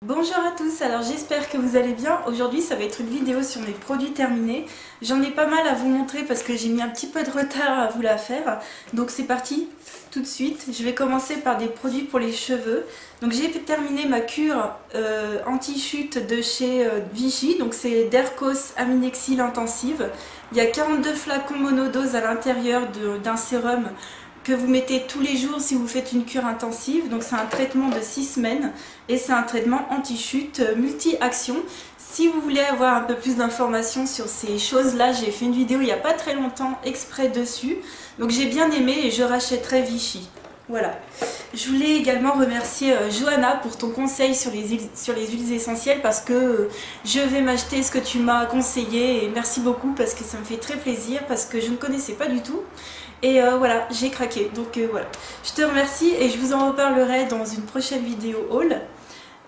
Bonjour à tous, alors j'espère que vous allez bien. Aujourd'hui ça va être une vidéo sur mes produits terminés. J'en ai pas mal à vous montrer parce que j'ai mis un petit peu de retard à vous la faire. Donc c'est parti tout de suite. Je vais commencer par des produits pour les cheveux. Donc j'ai terminé ma cure anti-chute de chez Vichy. Donc c'est Dercos Aminexil Intensive. Il y a 42 flacons monodose à l'intérieur d'un sérum que vous mettez tous les jours si vous faites une cure intensive. Donc c'est un traitement de 6 semaines et c'est un traitement anti-chute multi-action. Si vous voulez avoir un peu plus d'informations sur ces choses-là, j'ai fait une vidéo il n'y a pas très longtemps exprès dessus. Donc j'ai bien aimé et je rachèterai Vichy. Voilà. Je voulais également remercier Johanna pour ton conseil sur les huiles essentielles parce que je vais m'acheter ce que tu m'as conseillé et merci beaucoup parce que ça me fait très plaisir parce que je ne connaissais pas du tout. Et voilà, j'ai craqué. Donc voilà, je te remercie et je vous en reparlerai dans une prochaine vidéo haul.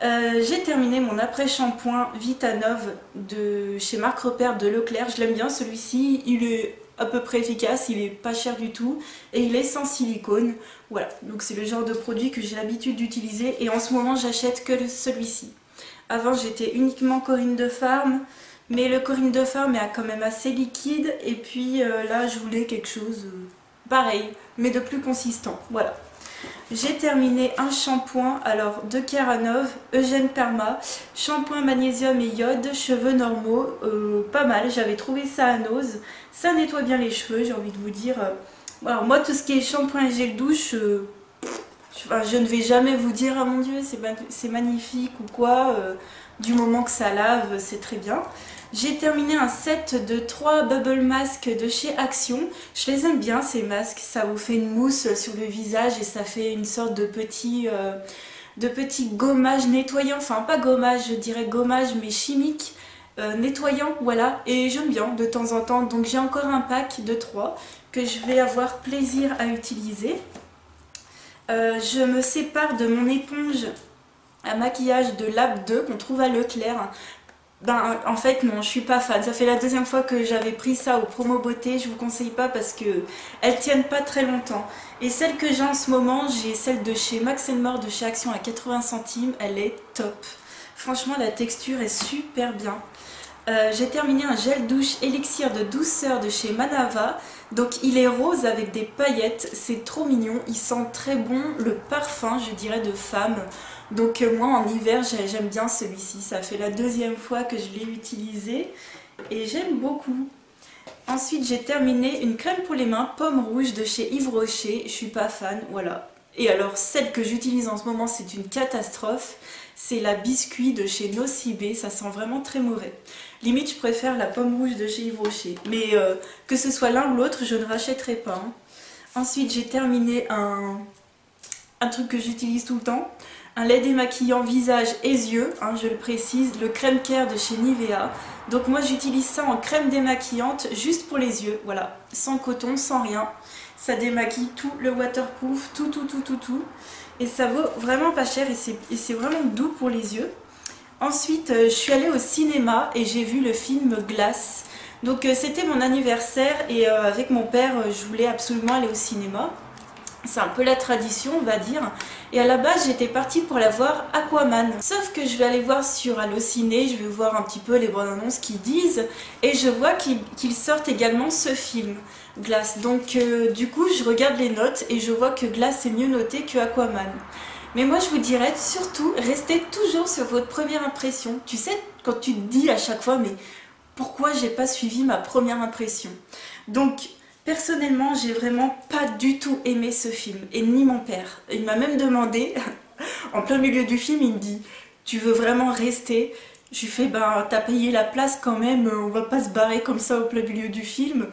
J'ai terminé mon après-shampoing Vitanove de chez Marc Repère de Leclerc. Je l'aime bien celui-ci, il est à peu près efficace, il est pas cher du tout et il est sans silicone. Voilà, donc c'est le genre de produit que j'ai l'habitude d'utiliser et en ce moment j'achète que celui-ci. Avant j'étais uniquement Corinne de Farm, mais le Corinne de Farm est quand même assez liquide et puis là je voulais quelque chose pareil mais de plus consistant. Voilà. J'ai terminé un shampoing alors de Keranov, Eugène Perma, shampoing magnésium et iode, cheveux normaux, pas mal, j'avais trouvé ça à Nose, ça nettoie bien les cheveux, j'ai envie de vous dire. Alors moi tout ce qui est shampoing et gel douche, je ne vais jamais vous dire ah mon dieu c'est magnifique ou quoi, du moment que ça lave c'est très bien. J'ai terminé un set de 3 bubble masks de chez Action. Je les aime bien ces masques, ça vous fait une mousse sur le visage et ça fait une sorte de petit gommage nettoyant, enfin pas gommage, je dirais gommage mais chimique, nettoyant, voilà. Et j'aime bien de temps en temps, donc j'ai encore un pack de 3 que je vais avoir plaisir à utiliser. Je me sépare de mon éponge à maquillage de Lab 2 qu'on trouve à Leclerc. Ben, en fait non, je suis pas fan. Ça fait la deuxième fois que j'avais pris ça au promo beauté. Je vous conseille pas parce que elles tiennent pas très longtemps. Et celle que j'ai en ce moment, j'ai celle de chez Max More de chez Action à 80 centimes. Elle est top. Franchement, la texture est super bien. J'ai terminé un gel douche élixir de douceur de chez Manava. Donc il est rose avec des paillettes, c'est trop mignon, il sent très bon le parfum, je dirais, de femme. Donc moi en hiver j'aime bien celui-ci, ça fait la deuxième fois que je l'ai utilisé et j'aime beaucoup. Ensuite j'ai terminé une crème pour les mains pomme rouge de chez Yves Rocher, je suis pas fan, voilà. Et alors celle que j'utilise en ce moment c'est une catastrophe, c'est la biscuit de chez Nocibé, ça sent vraiment très mauvais. Limite je préfère la pomme rouge de chez Yves Rocher, mais que ce soit l'un ou l'autre je ne rachèterai pas. Hein. Ensuite j'ai terminé un truc que j'utilise tout le temps, un lait démaquillant visage et yeux, hein, je le précise, le crème care de chez Nivea. Donc moi j'utilise ça en crème démaquillante juste pour les yeux, voilà, sans coton, sans rien. Ça démaquille tout, le waterproof, tout. Et ça vaut vraiment pas cher et c'est vraiment doux pour les yeux. Ensuite je suis allée au cinéma et j'ai vu le film Glace. Donc c'était mon anniversaire et avec mon père je voulais absolument aller au cinéma. C'est un peu la tradition on va dire. Et à la base j'étais partie pour la voir Aquaman. Sauf que je vais aller voir sur Allociné, je vais voir un petit peu les bandes annonces qu'ils disent. Et je vois qu'ils sortent également ce film, Glace. Donc du coup je regarde les notes et je vois que Glace est mieux noté que Aquaman. Mais moi je vous dirais surtout, restez toujours sur votre première impression. Tu sais, quand tu te dis à chaque fois, mais pourquoi j'ai pas suivi ma première impression? Donc personnellement, j'ai vraiment pas du tout aimé ce film, et ni mon père. Il m'a même demandé, en plein milieu du film, il me dit « Tu veux vraiment rester ?» Je lui fais « Ben, t'as payé la place quand même, on va pas se barrer comme ça au plein milieu du film. »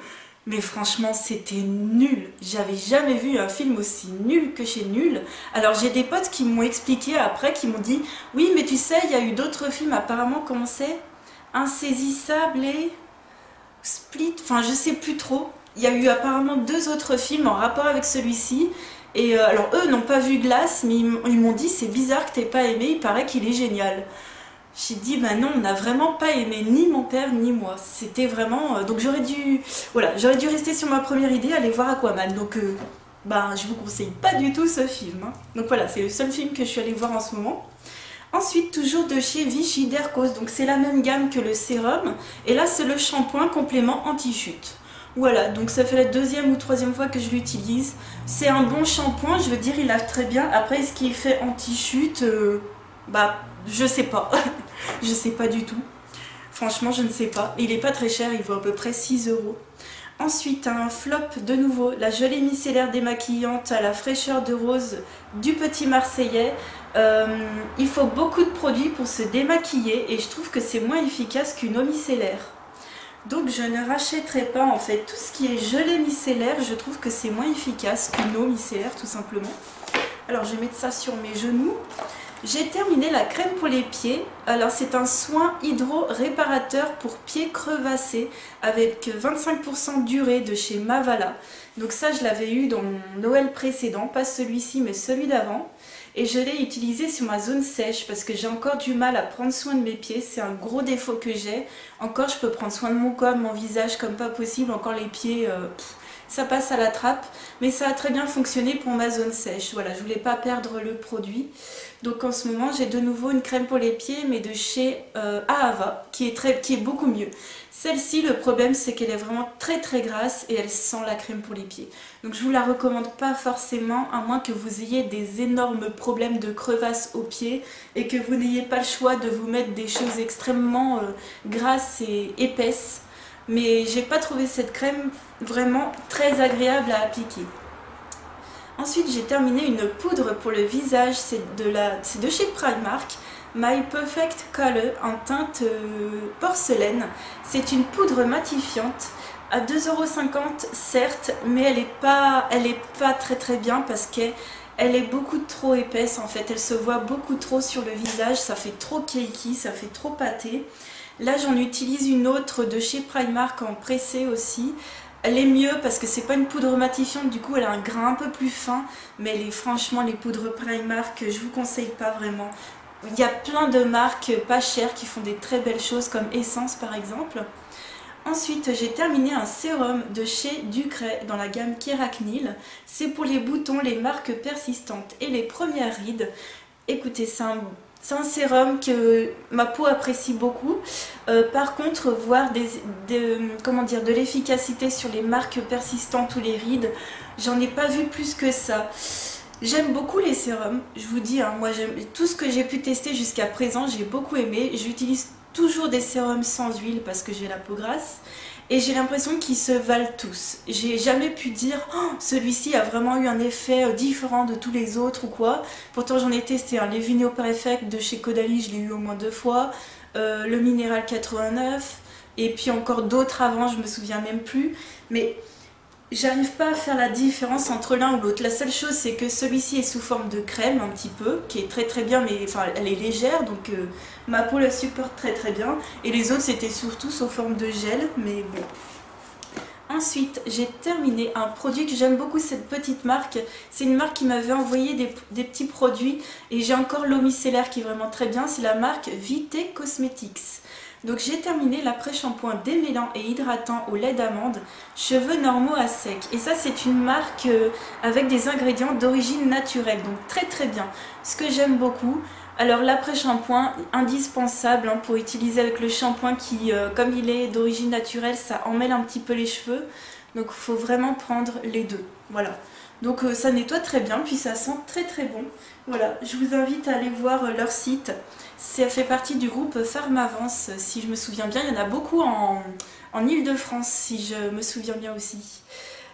Mais franchement, c'était nul. J'avais jamais vu un film aussi nul que chez Nul. Alors j'ai des potes qui m'ont expliqué après, qui m'ont dit « Oui, mais tu sais, il y a eu d'autres films apparemment, comment c'est? Insaisissable et Split, enfin je sais plus trop. » Il y a eu apparemment 2 autres films en rapport avec celui-ci. Et alors eux n'ont pas vu Glace, mais ils m'ont dit c'est bizarre que t'aies pas aimé, il paraît qu'il est génial. J'ai dit bah non, on n'a vraiment pas aimé, ni mon père ni moi. C'était vraiment... donc j'aurais dû rester sur ma première idée, aller voir Aquaman. Donc bah je vous conseille pas du tout ce film. Hein. Donc voilà, c'est le seul film que je suis allée voir en ce moment. Ensuite, toujours de chez Vichy Dercos, donc c'est la même gamme que le sérum. Et là, c'est le shampoing complément anti-chute. Voilà, donc ça fait la deuxième ou troisième fois que je l'utilise. C'est un bon shampoing, je veux dire, il lave très bien. Après, ce qui est fait anti-chute, bah, je sais pas. Je sais pas du tout. Franchement, je ne sais pas. Il est pas très cher, il vaut à peu près 6 euros. Ensuite, un flop de nouveau, la gelée micellaire démaquillante à la fraîcheur de rose du Petit Marseillais. Il faut beaucoup de produits pour se démaquiller et je trouve que c'est moins efficace qu'une eau micellaire. Donc je ne rachèterai pas en fait tout ce qui est gelée micellaire, je trouve que c'est moins efficace qu'une eau micellaire tout simplement. Alors je vais mettre ça sur mes genoux. J'ai terminé la crème pour les pieds. Alors c'est un soin hydro-réparateur pour pieds crevassés avec 25% durée de chez Mavala. Donc ça je l'avais eu dans mon Noël précédent, pas celui-ci mais celui d'avant. Et je l'ai utilisé sur ma zone sèche parce que j'ai encore du mal à prendre soin de mes pieds. C'est un gros défaut que j'ai. Encore je peux prendre soin de mon corps, de mon visage comme pas possible. Encore les pieds, ça passe à la trappe. Mais ça a très bien fonctionné pour ma zone sèche. Voilà, je voulais pas perdre le produit. Donc en ce moment j'ai de nouveau une crème pour les pieds mais de chez Ahava qui est beaucoup mieux. Celle-ci, le problème c'est qu'elle est vraiment très très grasse et elle sent la crème pour les pieds. Donc je vous la recommande pas forcément à moins que vous ayez des énormes problèmes de crevasses aux pieds et que vous n'ayez pas le choix de vous mettre des choses extrêmement grasses et épaisses. Mais j'ai pas trouvé cette crème vraiment très agréable à appliquer. Ensuite, j'ai terminé une poudre pour le visage, c'est de chez Primark, My Perfect Color en teinte porcelaine. C'est une poudre matifiante à 2,50 € certes, mais elle est pas très très bien parce qu'elle est beaucoup trop épaisse en fait. Elle se voit beaucoup trop sur le visage, ça fait trop cakey, ça fait trop pâté. Là, j'en utilise une autre de chez Primark en pressé aussi. Elle est mieux parce que c'est pas une poudre matifiante, du coup elle a un grain un peu plus fin, mais franchement les poudres Primark, je vous conseille pas vraiment. Il y a plein de marques pas chères qui font des très belles choses comme Essence par exemple. Ensuite j'ai terminé un sérum de chez Ducray dans la gamme Keragnil. C'est pour les boutons, les marques persistantes et les premières rides. Écoutez, c'est un sérum que ma peau apprécie beaucoup. Par contre, voir de l'efficacité sur les marques persistantes ou les rides, j'en ai pas vu plus que ça. J'aime beaucoup les sérums, je vous dis, hein, moi j'aime tout ce que j'ai pu tester jusqu'à présent, j'ai beaucoup aimé. J'utilise toujours des sérums sans huile parce que j'ai la peau grasse. Et j'ai l'impression qu'ils se valent tous. J'ai jamais pu dire oh, celui-ci a vraiment eu un effet différent de tous les autres ou quoi. Pourtant j'en ai testé un. Les Vino Perfect de chez Caudalie, je l'ai eu au moins 2 fois. Le Minéral 89. Et puis encore d'autres avant, je me souviens même plus. Mais j'arrive pas à faire la différence entre l'un ou l'autre. La seule chose c'est que celui-ci est sous forme de crème un petit peu, qui est très très bien, mais enfin elle est légère donc ma peau la supporte très très bien. Et les autres c'était surtout sous forme de gel, mais bon. Ensuite, j'ai terminé un produit que j'aime beaucoup, cette petite marque. C'est une marque qui m'avait envoyé des petits produits et j'ai encore l'eau micellaire qui est vraiment très bien. C'est la marque Vité Cosmetics. Donc j'ai terminé l'après-shampoing démêlant et hydratant au lait d'amande, cheveux normaux à sec. Et ça c'est une marque avec des ingrédients d'origine naturelle, donc très très bien. Ce que j'aime beaucoup. Alors l'après-shampoing, indispensable hein, pour utiliser avec le shampoing qui, comme il est d'origine naturelle, ça emmêle un petit peu les cheveux. Donc il faut vraiment prendre les deux. Voilà. Donc ça nettoie très bien, puis ça sent très très bon. Voilà, je vous invite à aller voir leur site. Ça fait partie du groupe Pharmavance, si je me souviens bien. Il y en a beaucoup en Ile-de-France, si je me souviens bien aussi.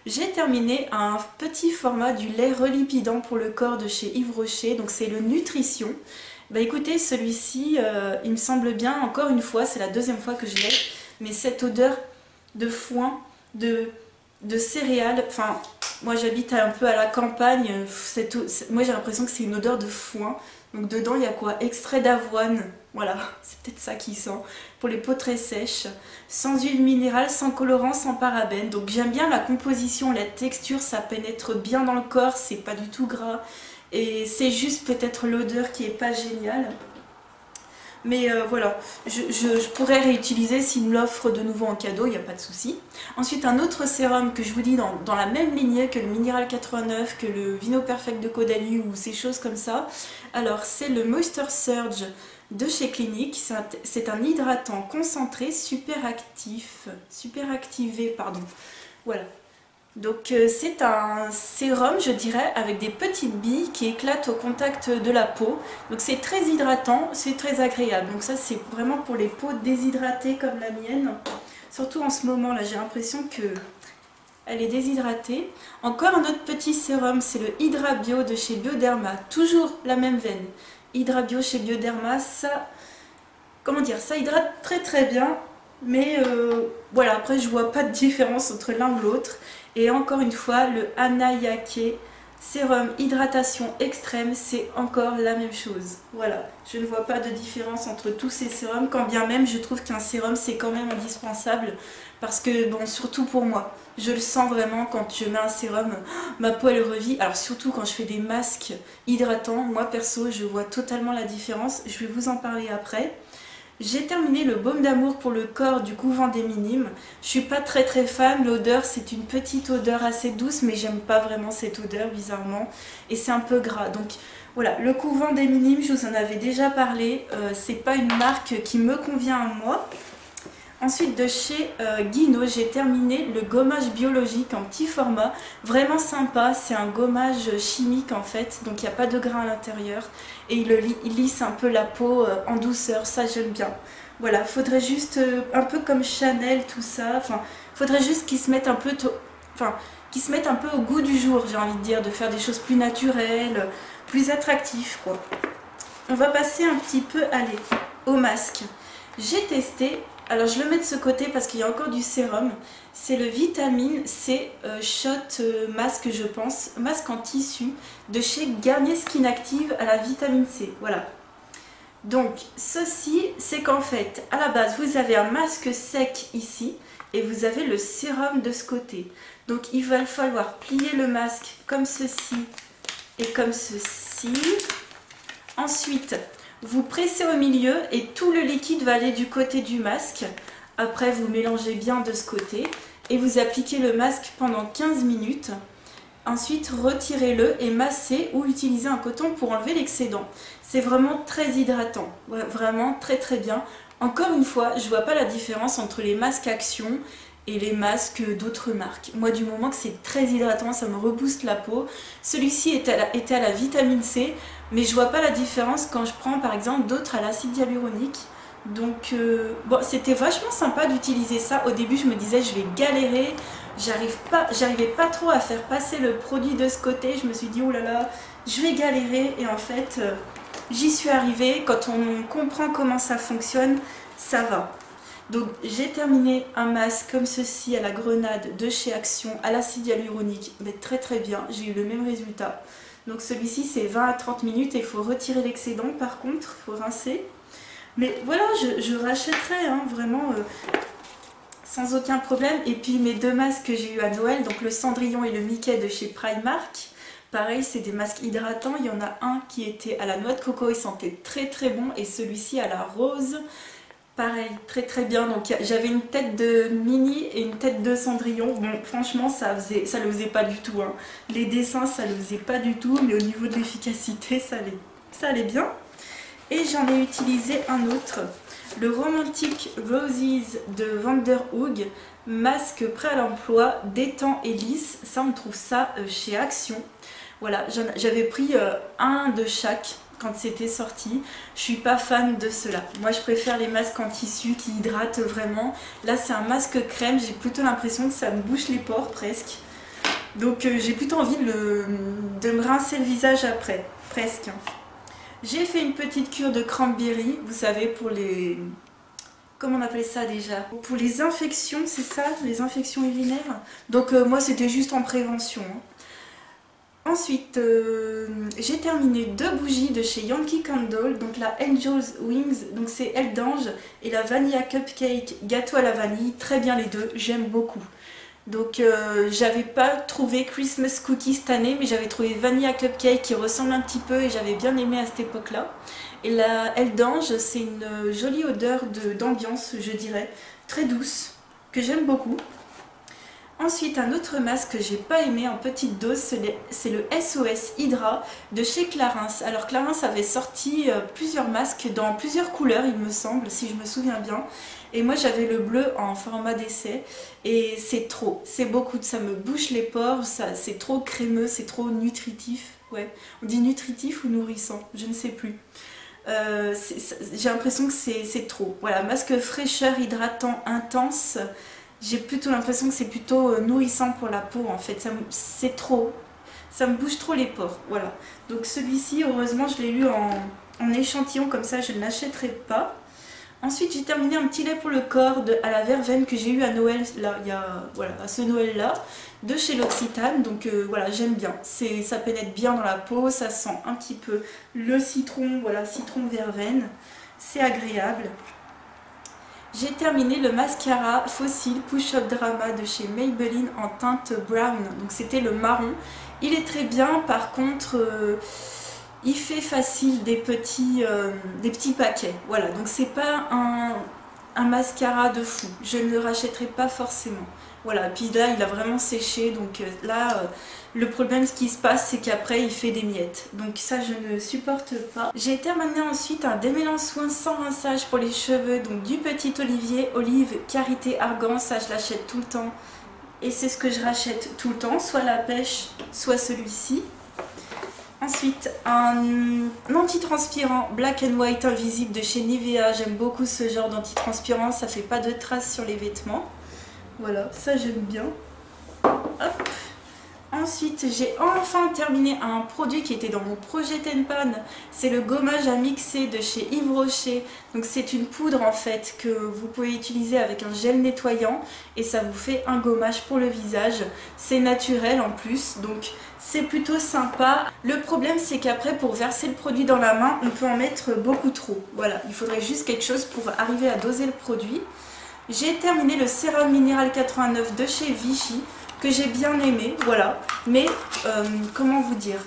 J'ai terminé un petit format du lait relipidant pour le corps de chez Yves Rocher. Donc c'est le Nutrition. Bah écoutez, celui-ci, il me semble bien, encore une fois, c'est la deuxième fois que je l'ai. Mais cette odeur de foin, de céréales, enfin... Moi j'habite un peu à la campagne, moi j'ai l'impression que c'est une odeur de foin. Donc dedans il y a quoi? Extrait d'avoine, voilà, c'est peut-être ça qui sent. Pour les peaux très sèches, sans huile minérale, sans colorant, sans parabènes. Donc j'aime bien la composition, la texture, ça pénètre bien dans le corps, c'est pas du tout gras. Et c'est juste peut-être l'odeur qui est pas géniale. Mais voilà, je pourrais réutiliser s'il me l'offre de nouveau en cadeau, il n'y a pas de souci. Ensuite, un autre sérum que je vous dis dans la même lignée que le Mineral 89, que le Vino Perfect de Caudalie ou ces choses comme ça. Alors, c'est le Moisture Surge de chez Clinique. C'est un hydratant concentré super activé, pardon. Voilà. Donc c'est un sérum, je dirais, avec des petites billes qui éclatent au contact de la peau. Donc c'est très hydratant, c'est très agréable. Donc ça c'est vraiment pour les peaux déshydratées comme la mienne. Surtout en ce moment là, j'ai l'impression que elle est déshydratée. Encore un autre petit sérum, c'est le Hydra Bio de chez Bioderma. Toujours la même veine. Hydra Bio chez Bioderma, ça, comment dire, ça hydrate très très bien. Mais voilà, après je vois pas de différence entre l'un ou l'autre. Et encore une fois, le Hanayake sérum hydratation extrême, c'est encore la même chose. Voilà, je ne vois pas de différence entre tous ces sérums, quand bien même je trouve qu'un sérum c'est quand même indispensable. Parce que, bon, surtout pour moi, je le sens vraiment quand je mets un sérum, ma peau elle revit. Alors surtout quand je fais des masques hydratants, moi perso je vois totalement la différence. Je vais vous en parler après. J'ai terminé le baume d'amour pour le corps du Couvent des Minimes. Je suis pas très fan, l'odeur c'est une petite odeur assez douce mais j'aime pas vraiment cette odeur bizarrement et c'est un peu gras. Donc voilà, le Couvent des Minimes, je vous en avais déjà parlé, c'est pas une marque qui me convient à moi. Ensuite de chez Guino, j'ai terminé le gommage biologique en petit format, vraiment sympa, c'est un gommage chimique en fait, donc il n'y a pas de grain à l'intérieur et il lisse un peu la peau en douceur, ça j'aime bien. Voilà, faudrait juste, un peu comme Chanel, tout ça, enfin, faudrait juste qu'ils se mettent un peu, qu'ils se mettent un peu au goût du jour, j'ai envie de dire, de faire des choses plus naturelles, plus attractives quoi. On va passer un petit peu, allez, au masque. J'ai testé. Alors je le mets de ce côté parce qu'il y a encore du sérum. C'est le Vitamine C Shot Masque je pense. Masque en tissu de chez Garnier Skin Active à la vitamine C. Voilà. Donc ceci c'est qu'en fait à la base vous avez un masque sec ici et vous avez le sérum de ce côté. Donc il va falloir plier le masque comme ceci et comme ceci. Ensuite vous pressez au milieu et tout le liquide va aller du côté du masque. Après, vous mélangez bien de ce côté et vous appliquez le masque pendant 15 minutes. Ensuite, retirez-le et massez ou utilisez un coton pour enlever l'excédent. C'est vraiment très hydratant, vraiment très bien. Encore une fois, je ne vois pas la différence entre les masques Action et les masques d'autres marques. Moi, du moment que c'est très hydratant, ça me rebooste la peau. Celui-ci était à la vitamine C, mais je vois pas la différence quand je prends par exemple d'autres à l'acide hyaluronique. Donc bon, c'était vachement sympa d'utiliser ça. Au début, je me disais je vais galérer, j'arrivais pas trop à faire passer le produit de ce côté. Je me suis dit oh là là, je vais galérer et en fait j'y suis arrivée. Quand on comprend comment ça fonctionne, ça va. Donc j'ai terminé un masque comme ceci à la grenade de chez Action à l'acide hyaluronique, mais très bien, j'ai eu le même résultat. Donc celui-ci c'est 20 à 30 minutes et il faut retirer l'excédent par contre, il faut rincer. Mais voilà, je rachèterai hein, vraiment sans aucun problème. Et puis mes deux masques que j'ai eu à Noël, donc le Cendrillon et le Mickey de chez Primark. Pareil, c'est des masques hydratants. Il y en a un qui était à la noix de coco, il sentait très bon. Et celui-ci à la rose. Pareil, très bien. Donc j'avais une tête de Minnie et une tête de Cendrillon. Bon, franchement, ça le faisait pas du tout. Hein. Les dessins, ça le faisait pas du tout. Mais au niveau de l'efficacité, ça allait bien. Et j'en ai utilisé un autre. Le Romantic Roses de Vanderhoek. Masque prêt à l'emploi, détend et lisse. Ça, on trouve ça chez Action. Voilà, j'avais pris un de chaque quand c'était sorti. Je suis pas fan de cela. Moi je préfère les masques en tissu qui hydratent vraiment. Là c'est un masque crème, j'ai plutôt l'impression que ça me bouche les pores presque. Donc j'ai plutôt envie de me rincer le visage après, presque. J'ai fait une petite cure de cranberry, vous savez pour les... Comment on appelle ça déjà? Pour les infections, c'est ça? Les infections urinaires. Donc moi c'était juste en prévention. Hein. Ensuite, j'ai terminé deux bougies de chez Yankee Candle, donc la Angel's Wings, donc c'est aile d'ange, et la Vanilla Cupcake gâteau à la vanille, très bien les deux, j'aime beaucoup. Donc j'avais pas trouvé Christmas Cookie cette année, mais j'avais trouvé Vanilla Cupcake qui ressemble un petit peu et j'avais bien aimé à cette époque-là. Et la Aile d'Ange, c'est une jolie odeur d'ambiance, je dirais, très douce, que j'aime beaucoup. Ensuite, un autre masque que j'ai pas aimé en petite dose, c'est le SOS Hydra de chez Clarins. Alors Clarins avait sorti plusieurs masques dans plusieurs couleurs, il me semble, si je me souviens bien. Et moi j'avais le bleu en format d'essai et c'est trop, c'est beaucoup, ça me bouche les pores, c'est trop crémeux, c'est trop nutritif. Ouais, on dit nutritif ou nourrissant, je ne sais plus. J'ai l'impression que c'est trop. Voilà, masque fraîcheur hydratant intense. J'ai plutôt l'impression que c'est plutôt nourrissant pour la peau en fait, c'est trop, ça me bouge trop les pores, voilà. Donc celui-ci, heureusement je l'ai eu en échantillon, comme ça je ne l'achèterai pas. Ensuite j'ai terminé un petit lait pour le corps à la verveine que j'ai eu à Noël, là, voilà, à ce Noël là, de chez L'Occitane, donc voilà, j'aime bien, ça pénètre bien dans la peau, ça sent un petit peu le citron, voilà, citron verveine, c'est agréable. J'ai terminé le mascara Fossil Push-Up Drama de chez Maybelline en teinte brown, donc c'était le marron. Il est très bien, par contre il fait facile des petits paquets, voilà, donc c'est pas un mascara de fou, je ne le rachèterai pas forcément. Voilà, puis là il a vraiment séché, donc là le problème ce qui se passe c'est qu'après il fait des miettes, donc ça je ne supporte pas. J'ai terminé ensuite un démêlant soin sans rinçage pour les cheveux, donc du Petit Olivier, olive, karité, argan, ça je l'achète tout le temps et c'est ce que je rachète tout le temps, soit la pêche, soit celui-ci. Ensuite, un antitranspirant Black and White invisible de chez Nivea, j'aime beaucoup ce genre d'antitranspirant, ça fait pas de traces sur les vêtements. Voilà, ça j'aime bien. Hop. Ensuite, j'ai enfin terminé un produit qui était dans mon projet Tenpan. C'est le gommage à mixer de chez Yves Rocher. Donc c'est une poudre en fait que vous pouvez utiliser avec un gel nettoyant et ça vous fait un gommage pour le visage. C'est naturel en plus, donc c'est plutôt sympa. Le problème c'est qu'après pour verser le produit dans la main, on peut en mettre beaucoup trop. Voilà, il faudrait juste quelque chose pour arriver à doser le produit. J'ai terminé le sérum minéral 89 de chez Vichy que j'ai bien aimé, voilà, mais comment vous dire,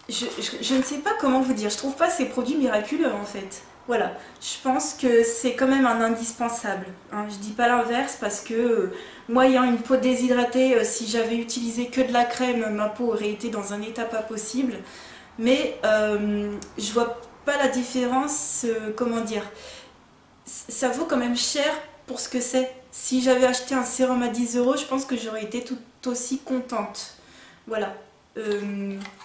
je ne sais pas comment vous dire, je trouve pas ces produits miraculeux en fait, voilà, je pense que c'est quand même un indispensable, hein. Je dis pas l'inverse parce que moi ayant une peau déshydratée, si j'avais utilisé que de la crème, ma peau aurait été dans un état pas possible, mais je vois pas la différence, comment dire, ça vaut quand même cher pour ce que c'est. Si j'avais acheté un sérum à 10 €, je pense que j'aurais été tout aussi contente. Voilà.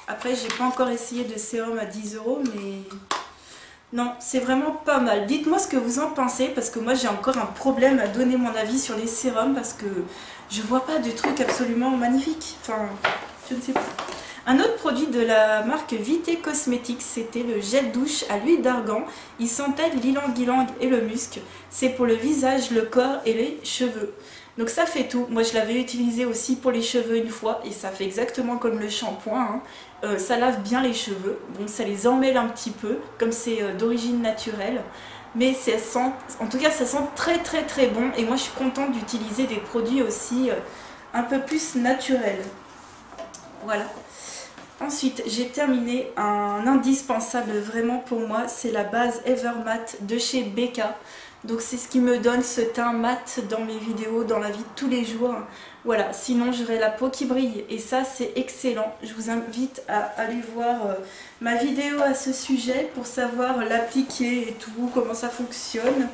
Après, j'ai pas encore essayé de sérum à 10 €, mais non, c'est vraiment pas mal. Dites-moi ce que vous en pensez, parce que moi j'ai encore un problème à donner mon avis sur les sérums, parce que je vois pas de trucs absolument magnifiques. Enfin, je ne sais pas. Un autre produit de la marque Vité Cosmetics, c'était le gel douche à l'huile d'argan. Il sentait l'ylang-ylang et le musc. C'est pour le visage, le corps et les cheveux. Donc ça fait tout. Moi je l'avais utilisé aussi pour les cheveux une fois et ça fait exactement comme le shampoing, hein. Ça lave bien les cheveux. Bon, ça les emmêle un petit peu, comme c'est d'origine naturelle. Mais ça sent, en tout cas ça sent très très très bon. Et moi je suis contente d'utiliser des produits aussi un peu plus naturels. Voilà. Ensuite, j'ai terminé un indispensable vraiment pour moi, c'est la base Evermatte de chez Becca. Donc c'est ce qui me donne ce teint mat dans mes vidéos, dans la vie de tous les jours. Voilà, sinon j'aurai la peau qui brille et ça c'est excellent. Je vous invite à aller voir ma vidéo à ce sujet pour savoir l'appliquer et tout, comment ça fonctionne.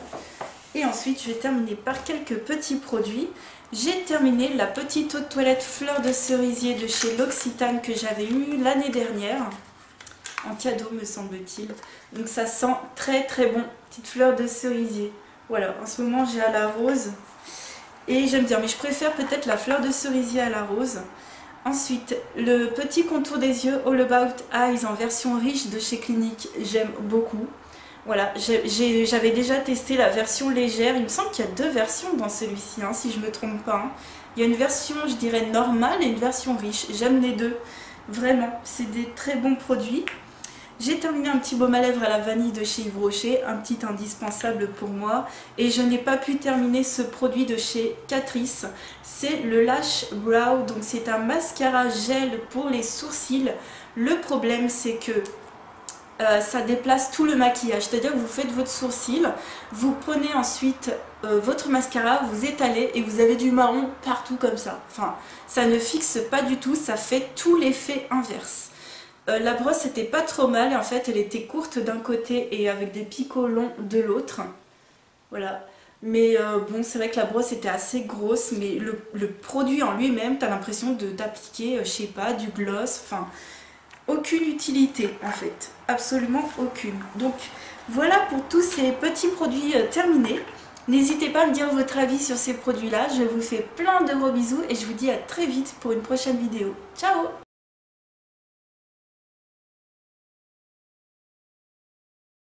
Et ensuite je vais terminer par quelques petits produits. J'ai terminé la petite eau de toilette fleur de cerisier de chez L'Occitane que j'avais eu l'année dernière. En cadeau me semble-t-il. Donc ça sent très très bon. Petite fleur de cerisier. Voilà, en ce moment j'ai à la rose. Et j'aime bien, mais je préfère peut-être la fleur de cerisier à la rose. Ensuite, le petit contour des yeux All About Eyes en version riche de chez Clinique. J'aime beaucoup. Voilà, j'avais déjà testé la version légère. Il me semble qu'il y a deux versions dans celui-ci, hein, si je ne me trompe pas. Hein. Il y a une version, je dirais, normale et une version riche. J'aime les deux. Vraiment, c'est des très bons produits. J'ai terminé un petit baume à lèvres à la vanille de chez Yves Rocher, un petit indispensable pour moi. Et je n'ai pas pu terminer ce produit de chez Catrice. C'est le Lash Brow, donc c'est un mascara gel pour les sourcils. Le problème, c'est que ça déplace tout le maquillage. C'est-à-dire que vous faites votre sourcil, vous prenez ensuite votre mascara, vous étalez et vous avez du marron partout comme ça. Enfin, ça ne fixe pas du tout, ça fait tout l'effet inverse. La brosse était pas trop mal, en fait elle était courte d'un côté et avec des picots longs de l'autre. Voilà. Mais bon, c'est vrai que la brosse était assez grosse, mais le produit en lui-même, t'as l'impression d'appliquer, je sais pas, du gloss, enfin, aucune utilité en fait, absolument aucune. Donc voilà pour tous ces petits produits terminés. N'hésitez pas à me dire votre avis sur ces produits-là, je vous fais plein de gros bisous et je vous dis à très vite pour une prochaine vidéo. Ciao!